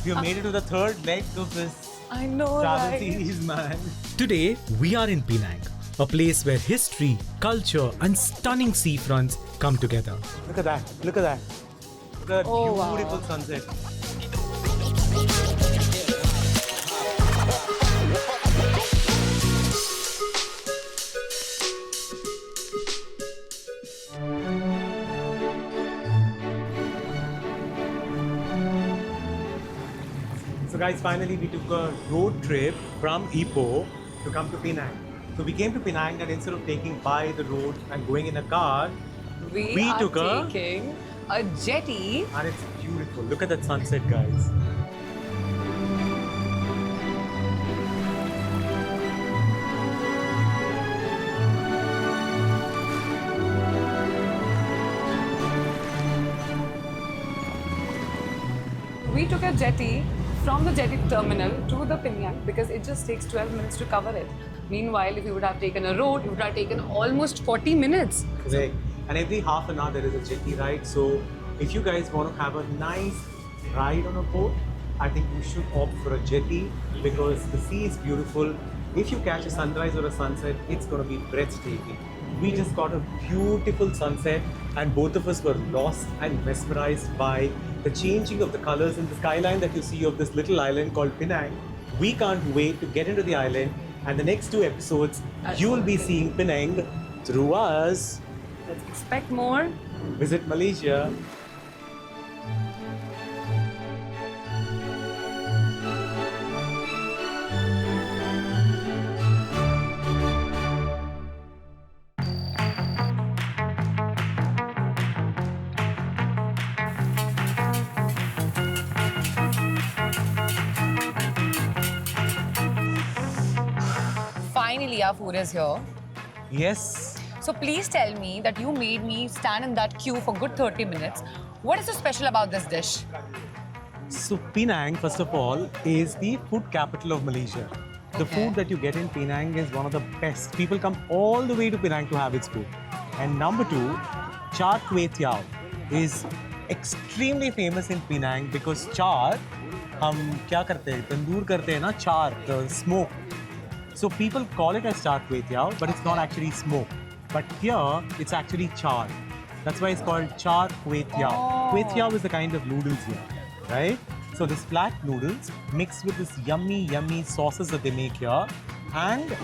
We have made it to the third leg of this I know, travel right? series, man. Today, we are in Penang, a place where history, culture, and stunning seafronts come together. Look at that. Look at that. Look at that Oh, wow. beautiful sunset. So guys, finally we took a road trip from Ipoh to come to Penang. So we came to Penang and instead of taking by the road and going in a car, We are took taking a jetty. and it's beautiful. Look at that sunset, guys. We took a jetty from the jetty terminal to the Penang because it just takes 12 minutes to cover it. Meanwhile, if you would have taken a road, it would have taken almost 40 minutes. Correct. And every half an hour there is a jetty ride. So if you guys want to have a nice ride on a boat, I think you should opt for a jetty because the sea is beautiful. If you catch a sunrise or a sunset, it's going to be breathtaking. We just got a beautiful sunset and both of us were lost and mesmerized by the changing of the colors in the skyline that you see of this little island called Penang. We can't wait to get into the island, and the next 2 episodes you will be seeing Penang through us. Let's expect more. Visit Malaysia. Finally, our food is here. Yes. So please tell me that you made me stand in that queue for good 30 minutes. What is so special about this dish? So Penang, first of all, is the food capital of Malaysia. The Okay. food that you get in Penang is one of the best. People come all the way to Penang to have its food. And number 2, char teow is extremely famous in Penang because char, हम क्या करते हैं? तंदूर करते हैं ना, char, the smoke. So people call it as char teow, but it's not actually smoke. But here, it's actually char. That's why it's called char teow. Oh. Teow is the kind of noodles here, right? So this flat noodles mixed with this yummy, yummy sauces that they make here, and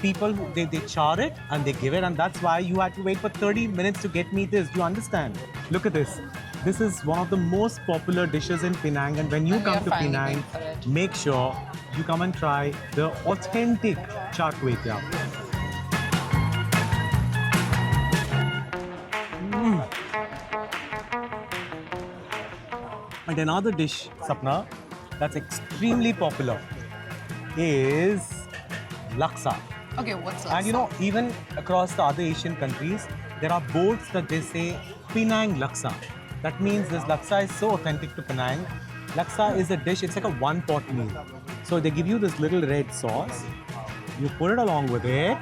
people they char it and they give it, and that's why you had to wait for 30 minutes to get me this. Do you understand? Look at this. This is one of the most popular dishes in Penang, and when you And we come are to finally Penang, going for it. make sure you come and try the authentic char teow. And another dish, Sapna, that's extremely popular is laksa. Okay, what's And you know, even across the other Asian countries, there are boards that they say Penang laksa. That means this laksa is so authentic to Penang. Laksa is a dish, it's like a one-pot meal. So they give you this little red sauce, you put it along with it,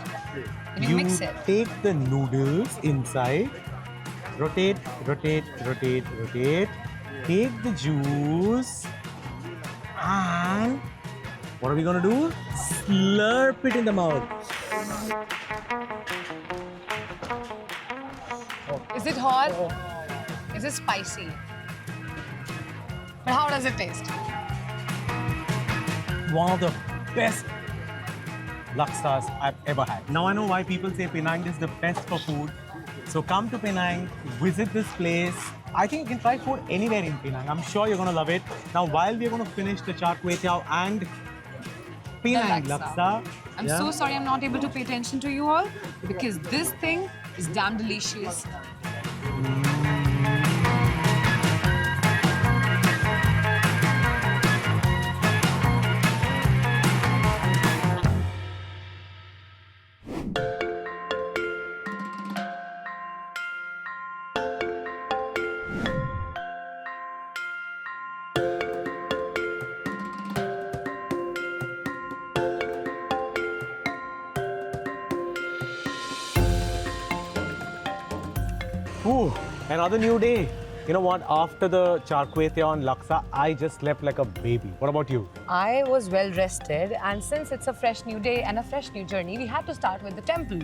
And you mix it. take the noodles inside, rotate, rotate, rotate, rotate, take the juice, and what are we gonna do? Slurp it in the mouth. Is it hot? Is it spicy? But how does it taste? One of the best laksas I've ever had. Now I know why people say Penang is the best for food. So come to Penang, visit this place. I think you can try food anywhere in Penang. I'm sure you're gonna love it. Now while we're gonna finish the char teow and Penang The laksa. laksa. I'm yeah, so sorry I'm not able to pay attention to you all because this thing is damn delicious. Ooh, another new day. You know what? After the char, kway, teow and laksa, I just slept like a baby. What about you? I was well rested, and since it's a fresh new day and a fresh new journey, we had to start with the temple.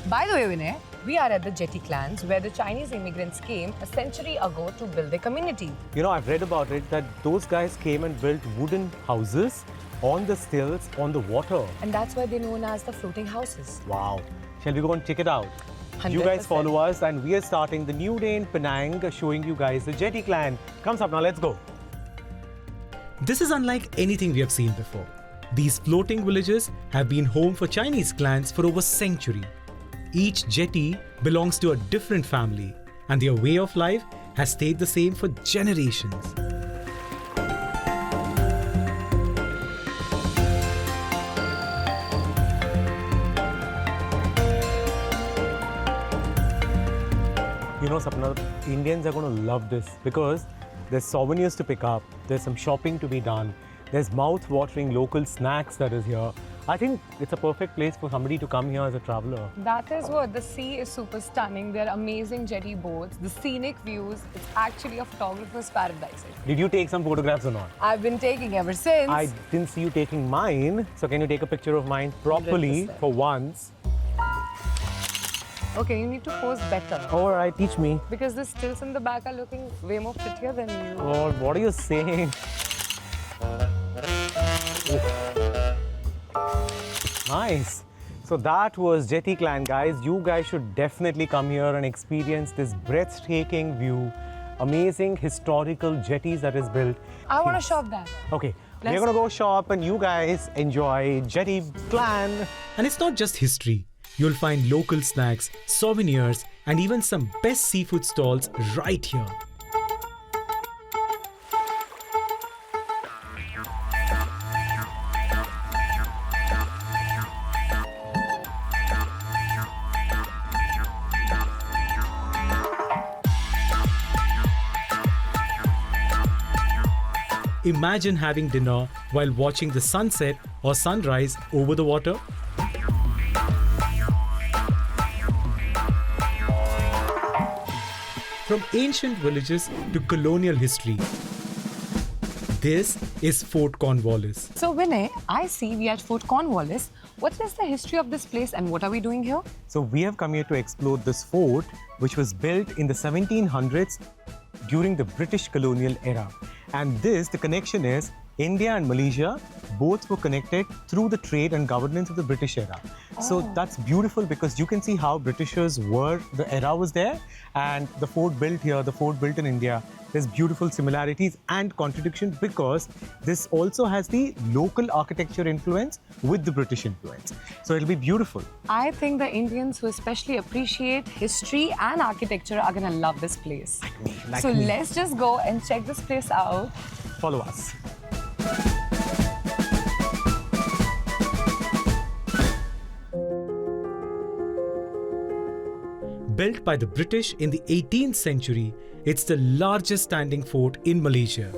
By the way, Vinay, we are at the Jetty clans where the Chinese immigrants came a century ago to build their community. You know, I've read about it that those guys came and built wooden houses on the stills on the water. And that's why they're known as the floating houses. Wow. Shall we go and check it out? You guys 100%. follow us and we are starting the new day in Penang, showing you guys the Jetty clan. Come Sapna, let's go. This is unlike anything we have seen before. These floating villages have been home for Chinese clans for over a century. Each jetty belongs to a different family, and their way of life has stayed the same for generations. You know, Sapna, Indians are going to love this because there's souvenirs to pick up, there's some shopping to be done, there's mouth-watering local snacks that is here. I think it's a perfect place for somebody to come here as a traveler. That is what. The sea is super stunning. There are amazing jetty boats, the scenic views. It's actually a photographer's paradise. Did you take some photographs or not? I've been taking ever since. I didn't see you taking mine. So can you take a picture of mine properly 100%. for once? Okay, you need to pose better. All right, teach me. Because the stills in the back are looking way more prettier than you. Oh, what are you saying? Nice. So that was Jetty Clan, guys. You guys should definitely come here and experience this breathtaking view. Amazing historical jetties that is built. I want to shop that. Okay, Let's- we're gonna go shop and you guys enjoy Jetty Clan. And it's not just history. You'll find local snacks, souvenirs, and even some best seafood stalls right here. Imagine having dinner while watching the sunset or sunrise over the water. From ancient villages to colonial history, this is Fort Cornwallis. So Vinay, I see we are at Fort Cornwallis. What is the history of this place and what are we doing here? So we have come here to explore this fort, which was built in the 1700s during the British colonial era. And the connection is India and Malaysia both were connected through the trade and governance of the British era. So that's beautiful because you can see how Britishers were, the era was there, and the fort built here, the fort built in India. There's beautiful similarities and contradictions because this also has the local architecture influence with the British influence. So it'll be beautiful. I think the Indians who especially appreciate history and architecture are gonna love this place. Like me. Let's just go and check this place out. Follow us. Built by the British in the 18th century, it's the largest standing fort in Malaysia.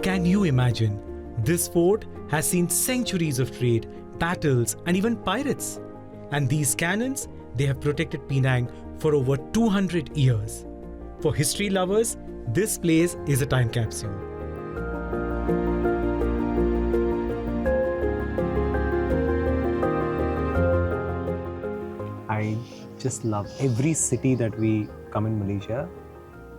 Can you imagine? This fort has seen centuries of trade, battles, and even pirates. And these cannons, they have protected Penang for over 200 years. For history lovers, this place is a time capsule. I just love every city that we come in Malaysia.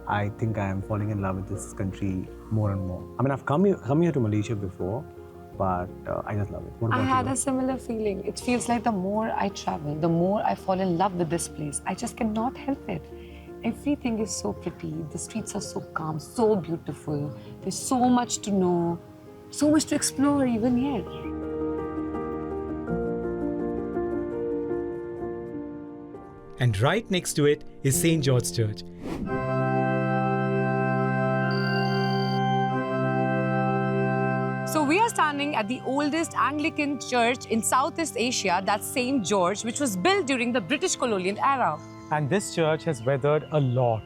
I think I am falling in love with this country more and more. I mean, I've come here to Malaysia before, but I just love it. What I about had you? a similar feeling. It feels like the more I travel, the more I fall in love with this place. I just cannot help it. Everything is so pretty. The streets are so calm, so beautiful. There's so much to know, so much to explore even here. And right next to it is St. George's Church. So we are standing at the oldest Anglican church in Southeast Asia, that's St. George, which was built during the British colonial era. And this church has weathered a lot.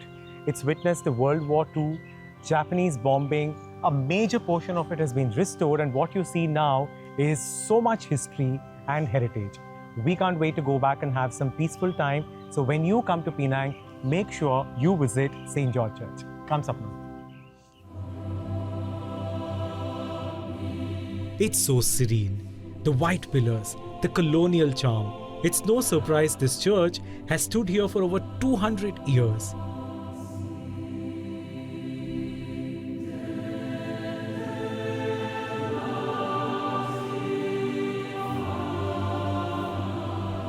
It's witnessed the World War II, Japanese bombing, a major portion of it has been restored, and what you see now is so much history and heritage. We can't wait to go back and have some peaceful time. So when you come to Penang, make sure you visit St. George Church. Come, Sapna. It's so serene. The white pillars, the colonial charm. It's no surprise this church has stood here for over 200 years.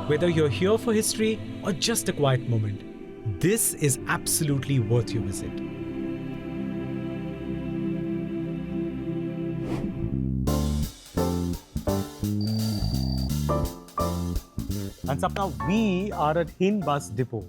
Whether you're here for history or just a quiet moment, this is absolutely worth your visit. And Sapna, we are at Hin Bus Depot.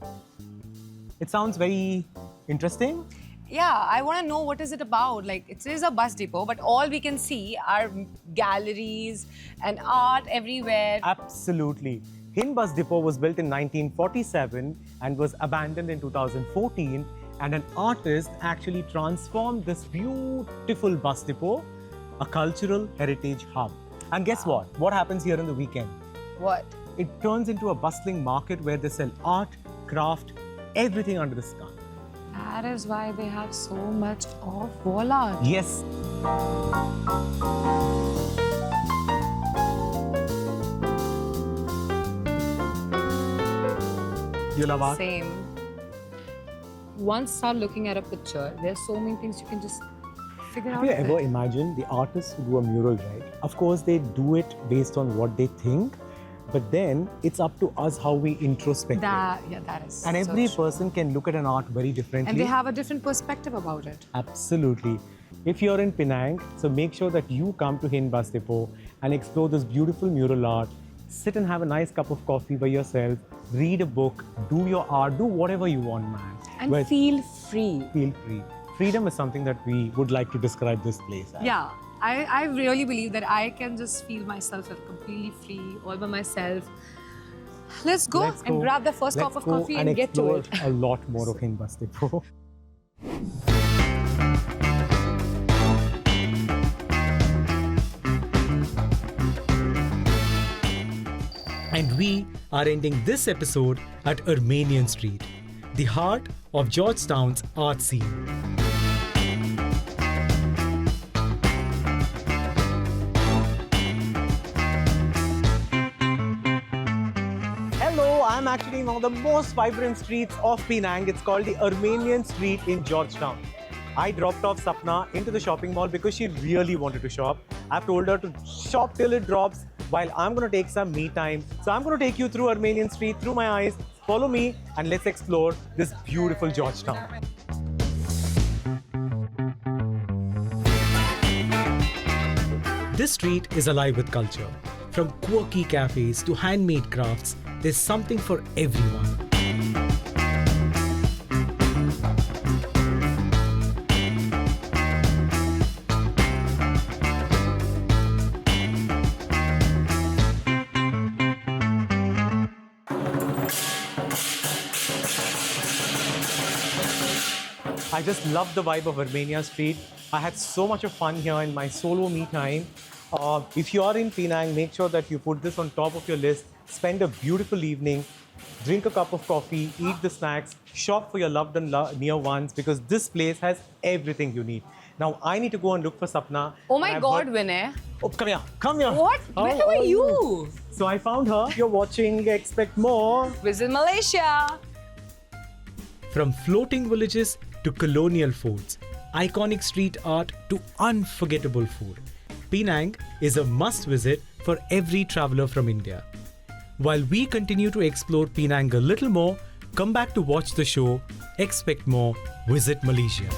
It sounds very interesting. Yeah, I want to know what is it about. Like, it is a bus depot, but all we can see are galleries and art everywhere. Absolutely. Hin Bus Depot was built in 1947 and was abandoned in 2014. And an artist actually transformed this beautiful bus depot, a cultural heritage hub. And guess what? What happens here on the weekend? What? It turns into a bustling market where they sell art, craft, everything under the sun. That is why they have so much of wall art. Yes. You love art? Same. Once start looking at a picture, there's so many things you can just figure out. Have you of ever it. imagined the artists who do a mural, right? Of course, they do it based on what they think, but then it's up to us how we introspect it. That is. And so every true. person can look at an art very differently. And they have a different perspective about it. Absolutely. If you're in Penang, so make sure that you come to Hin Bus Depot and explore this beautiful mural art. Sit and have a nice cup of coffee by yourself, read a book, do your art, do whatever you want, man. And But feel free. feel free. Freedom is something that we would like to describe this place as. Yeah, I really believe that I can just feel myself as completely free, all by myself. Let's go and grab the first cup of coffee and get to it. A lot more of Hin Bus Depot. And we are ending this episode at Armenian Street, the heart of Georgetown's art scene. Hello, I'm actually in one of the most vibrant streets of Penang. It's called the Armenian Street in Georgetown. I dropped off Sapna into the shopping mall because she really wanted to shop. I've told her to shop till it drops while I'm going to take some me time. So I'm going to take you through Armenian Street, through my eyes. Follow me and let's explore this beautiful Georgetown. This street is alive with culture. From quirky cafes to handmade crafts, there's something for everyone. I just love the vibe of Armenia Street. I had so much of fun here in my solo me time. If you are in Penang, make sure that you put this on top of your list. Spend a beautiful evening, drink a cup of coffee, eat the snacks, shop for your loved and near ones because this place has everything you need. Now, I need to go and look for Sapna. Oh my God, Vinay. Oh, come here, come here. What? How Where were are you? So I found her. You're watching Expect More. Visit Malaysia. From floating villages to colonial forts, iconic street art to unforgettable food, Penang is a must visit for every traveler from India. While we continue to explore Penang a little more, come back to watch the show Expect More Visit Malaysia.